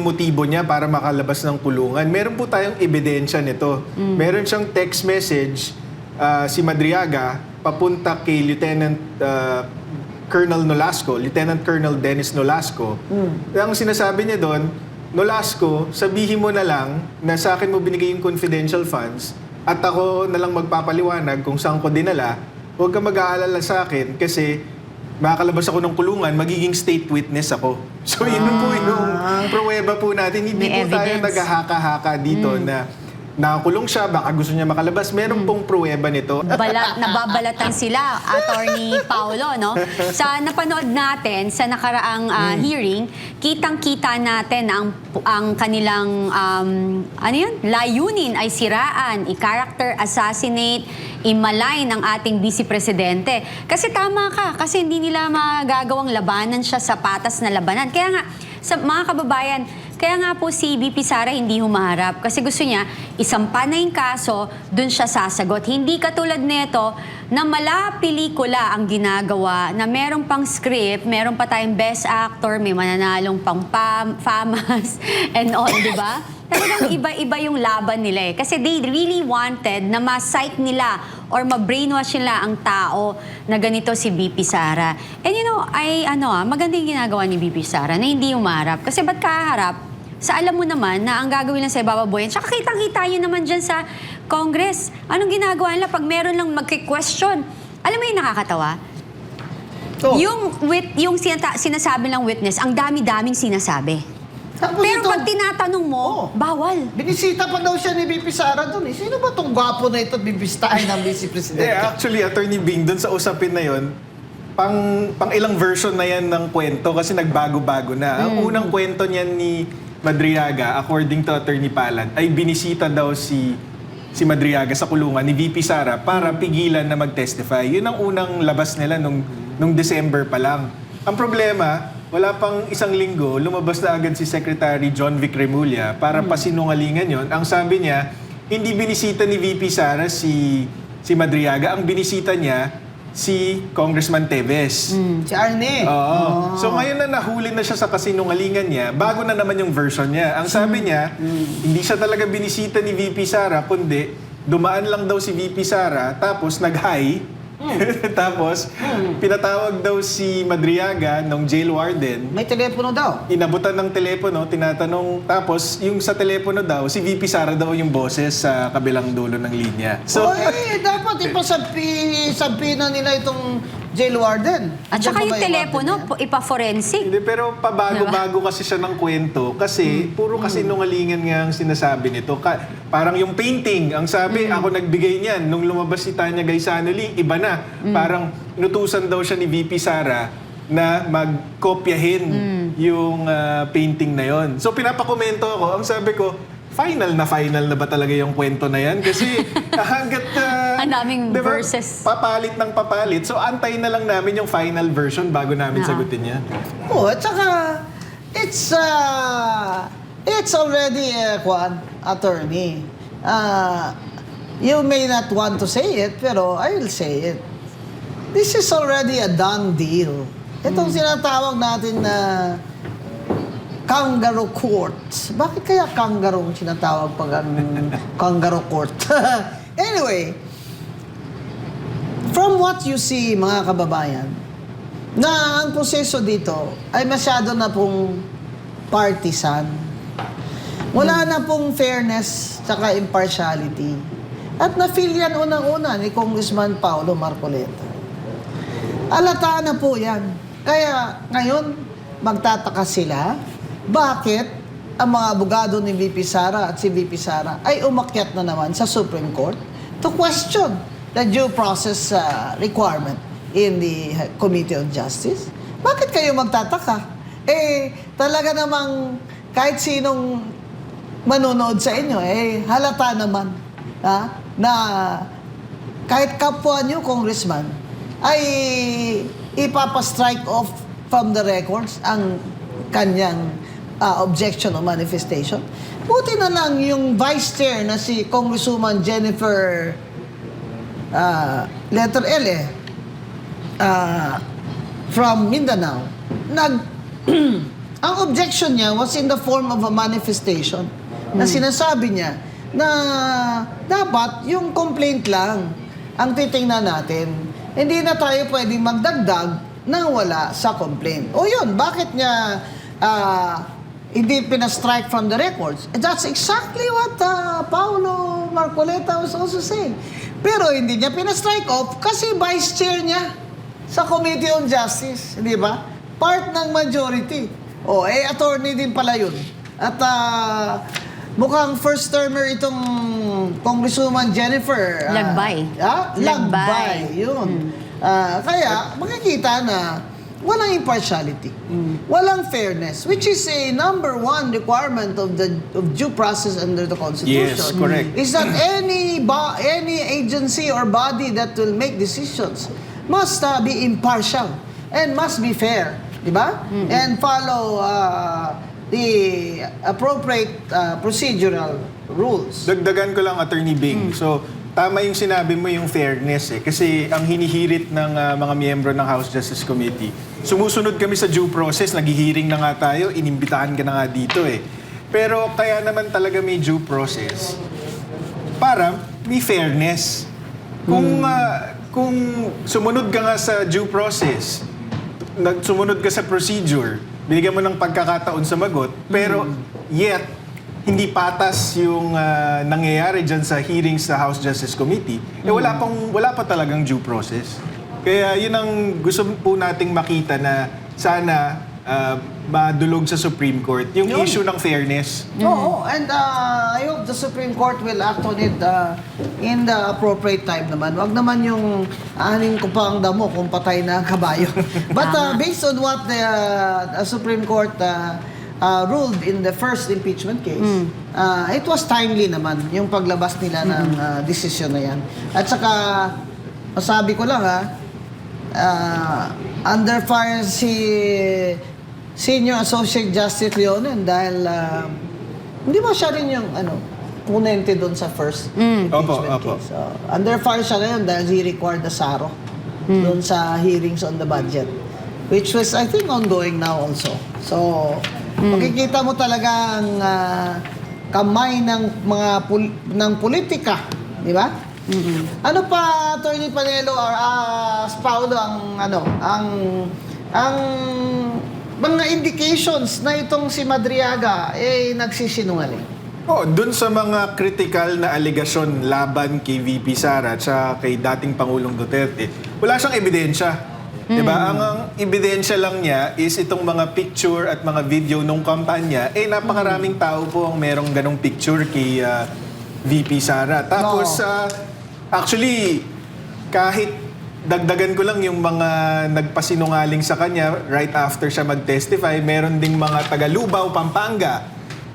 yung motibo niya para makalabas ng kulungan. Meron po tayong ebidensya nito. Meron siyang text message si Madriaga papunta kay Lieutenant Colonel Nolasco, Lieutenant Colonel Dennis Nolasco. Ang sinasabi niya doon, Nolasco, sabihin mo na lang na sa akin mo binigay yung confidential funds at ako na lang magpapaliwanag kung saan ko dinala. Huwag ka mag-aalala sa akin kasi makakalabas ako ng kulungan, magiging state witness ako. So yun po yung pruweba po natin. Hindi May po tayo evidence. naghahaka-haka dito na nakakulong siya, baka gusto niya makalabas. Meron pong pruweba nito. Nababalatan sila, Attorney Paulo, no? Sa napanood natin sa nakaraang hearing, kitang-kita natin na ang kanilang layunin ay siraan, i-character assassinate, imalay ng ating Vice Presidente. Kasi tama ka, kasi hindi nila magagawang labanan siya sa patas na labanan. Kaya nga, sa mga kababayan, kaya nga po si VP Sara hindi humaharap kasi gusto niya isampa na yung kaso, dun siya sasagot. Hindi katulad nito na mala pelikula ang ginagawa, na meron pang script, meron pa tayong best actor, may mananalong pang FAMAS and all, di ba? Talagang iba-iba yung laban nila eh. Kasi they really wanted na ma-psych nila or ma-brainwash nila ang tao na ganito si VP Sara. And you know, maganda yung ginagawa ni VP Sara na hindi humarap. Kasi ba't kaharap? Sa alam mo naman na ang gagawin lang sa bababoyan, tsaka kitang-kita yun naman dyan sa Congress. Anong ginagawa nila pag meron lang magki-question? Alam mo yung nakakatawa? Oh. Yung sinasabi ng witness, ang dami-daming sinasabi. Tapos Pero ito, pag tinatanong mo, bawal. binisita pa daw siya ni VP Sara doon. Sino ba itong gwapo na ito bibistahin ng Vice Presidente? Actually, Attorney Bing, dun sa usapin na yon, pang ilang version na yan ng kwento kasi nagbago-bago na. Ang unang kwento niyan ni Madriaga, according to Attorney Palad, ay binisita daw si Madriaga sa kulungan ni VP Sara para pigilan na mag-testify. Yun ang unang labas nila nung December pa lang. Ang problema, wala pang isang linggo, lumabas na agad si Secretary John Vic Remulla para pasinungalingan yon. Ang sabi niya, hindi binisita ni VP Sara si Madriaga, ang binisita niya si Congressman Teves. Si Arne. Oo. So ngayon na nahuli na siya sa kasinungalingan niya, bago na naman yung version niya. Ang sabi niya, hindi siya talaga binisita ni VP Sara, kundi dumaan lang daw si VP Sara, tapos nag-hi. Tapos, pinatawag daw si Madriaga ng jail warden. May telepono daw. Inabutan ng telepono, tinatanong, tapos yung sa telepono daw, si VP Sara daw yung boses sa kabilang dulo ng linya. So, Dapat ipasabi na nila itong jail warden. At saka Diyan yung ba telepono, warden na ipa-forensic. hindi, pero pabago-bago kasi siya ng kwento kasi puro kasi nungalingan nga ang sinasabi nito. Parang yung painting, ang sabi, ako nagbigay niyan. Nung lumabas si Tanya Gaysanoli, iba na. Parang inutusan daw siya ni VP Sara na magkopyahin yung painting na yon. So pinapakomento ako, ang sabi ko, final na ba talaga yung kwento na yan? Kasi hanggat Ang daming diba, verses. papalit ng papalit. So antayin na lang namin yung final version bago namin sagutin yan. At saka, it's already attorney. You may not want to say it, pero I will say it. This is already a done deal. Itong sinatawag natin na kangaroo court. Bakit kaya kangaroo ang sinatawag pag ang kangaroo court? Anyway, from what you see, mga kababayan, na ang proseso dito ay masyado na pong partisan. Wala na pong fairness tsaka impartiality. At na-feel yan unang-una ni Congressman Paulo Marcoleta. Alata na po yan. Kaya ngayon, magtataka sila, bakit ang mga abogado ni VP Sara at si VP Sara ay umakyat na naman sa Supreme Court to question the due process requirement in the Committee on Justice? Bakit kayo magtataka? Talaga namang kahit sinong manonood sa inyo, halata naman na kahit kapwa nyo, congressman, ay ipapastrike off from the records ang kanyang objection o manifestation. Buti na lang yung vice chair na si Congresswoman Jennifer letter L from Mindanao Ang objection niya was in the form of a manifestation na sinasabi niya na dapat yung complaint lang ang titingnan natin. Hindi na tayo pwedeng magdagdag na wala sa complaint. O yun, bakit niya hindi pina-strike from the records? That's exactly what Paolo Marcoleta was also saying. Pero hindi niya pina-strike off kasi vice chair niya sa Committee on Justice, di ba? Part ng majority. Attorney din pala yun. At mukhang first termer itong Congresswoman Jennifer. Lagbay. Lagbay. Yun. Kaya, makikita na walang impartiality. Walang fairness, which is a number one requirement of due process under the Constitution. Yes, correct. Is that any agency or body that will make decisions must be impartial and must be fair, di ba? And follow the appropriate procedural rules. Dagdagan ko lang, Attorney Bing. So, tama yung sinabi mo yung fairness eh. Kasi ang hinihirit ng mga miyembro ng House Justice Committee, sumusunod kami sa due process, naghihiring na nga tayo, inimbitahan ka na nga dito eh. Pero kaya naman talaga may due process para may fairness. Kung sumunod ka nga sa due process, sumunod ka sa procedure, bigyan mo ng pagkakataon sa magot, pero yet, hindi patas yung nangyayari dyan sa hearings sa House Justice Committee, wala pa talagang due process. Kaya yun ang gusto po nating makita na sana madulog sa Supreme Court, yung issue ng fairness. Oo, and I hope the Supreme Court will act on it in the appropriate time naman. Wag naman yung aning ko pa ang damo kung patay na ang kabayo. But based on what the Supreme Court ruled in the first impeachment case, it was timely naman yung paglabas nila ng desisyon na yan. At saka, masabi ko lang under fire si Senior Associate Justice Leonen dahil hindi ba siya rin yung punente doon sa first impeachment case. Under fire siya ngayon dahil he required the SARO doon sa hearings on the budget, which was, I think, ongoing now also. So, makikita mo talaga ang kamay ng mga ng politika, di ba? Ano pa, Attorney Panelo or Paulo, ang mga indications na itong si Madriaga nagsisinungaling? Dun sa mga critical na aligasyon laban kay VP Sara at kay dating Pangulong Duterte, wala siyang ebidensya. Diba? Ang ebidensya lang niya is itong mga picture at mga video nung kampanya. Napakaraming tao po ang merong ganong picture kay VP Sara. Tapos, actually, kahit dagdagan ko lang yung mga nagpasinungaling sa kanya right after siya mag-testify, meron ding mga taga-Lubao, Pampanga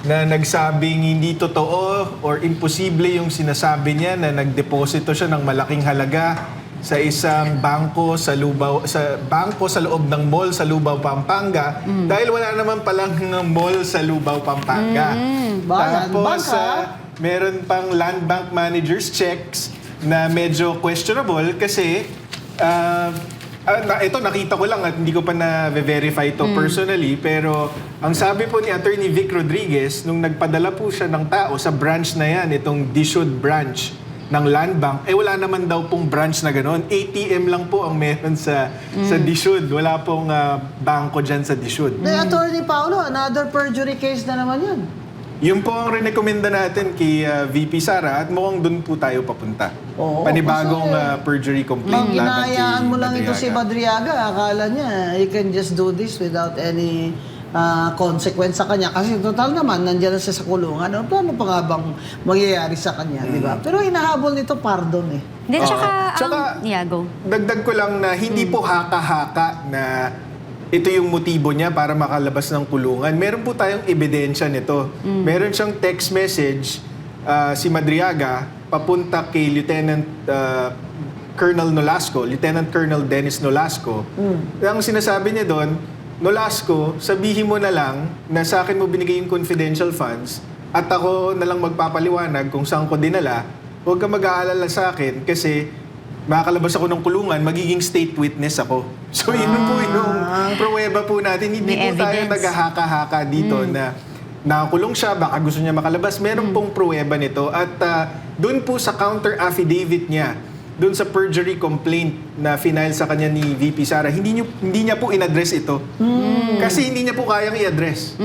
na nagsabing hindi totoo or imposible yung sinasabi niya na nagdeposito siya ng malaking halaga sa isang bangko sa loob ng mall sa Lubao, Pampanga dahil wala naman palang mall sa Lubao, Pampanga. Tapos meron pang land bank managers checks na medyo questionable kasi ito nakita ko lang at hindi ko pa na-verify ito personally, pero ang sabi po ni Attorney Vic Rodriguez nung nagpadala po siya ng tao sa branch na yan, itong Dishud branch ng Land Bank, wala naman daw pong branch na gano'n. ATM lang po ang meron sa Dishud. Wala pong bangko dyan sa Dishud. Attorney Paulo, another perjury case na naman yan. Yun po ang rinekomenda natin kay VP Sara at mukhang doon po tayo papunta. Panibagong perjury complaint laban kay Hinahayaan mo lang Madriaga. ito si Madriaga. Akala niya, he can just do this without any consequence sa kanya. Kasi total naman, nandiyan na siya sa kulungan. Ano pa nga bang mangyayari sa kanya, di ba? Pero hinahabol nito pardon eh. Then, tsaka, go. Dagdag ko lang na hindi po haka-haka na ito yung motibo niya para makalabas ng kulungan. Meron po tayong ebidensya nito. Meron siyang text message si Madriaga papunta kay Lieutenant Colonel Nolasco, Lieutenant Colonel Dennis Nolasco. Ang sinasabi niya doon, Nolasco, sabihin mo na lang na sa akin mo binigay yung confidential funds at ako na lang magpapaliwanag kung saan ko dinala. Huwag ka mag-aalala sa akin kasi makakalabas ako ng kulungan, magiging state witness ako. So yun po yung pruweba po natin. Hindi May po tayo evidence. naghahaka-haka dito na nakakulong siya, baka gusto niya makalabas. Meron pong pruweba nito. At doon po sa counter affidavit niya, doon sa perjury complaint na final sa kanya ni VP Sara, hindi niya po in-address ito. Kasi hindi niya po kayang i-address.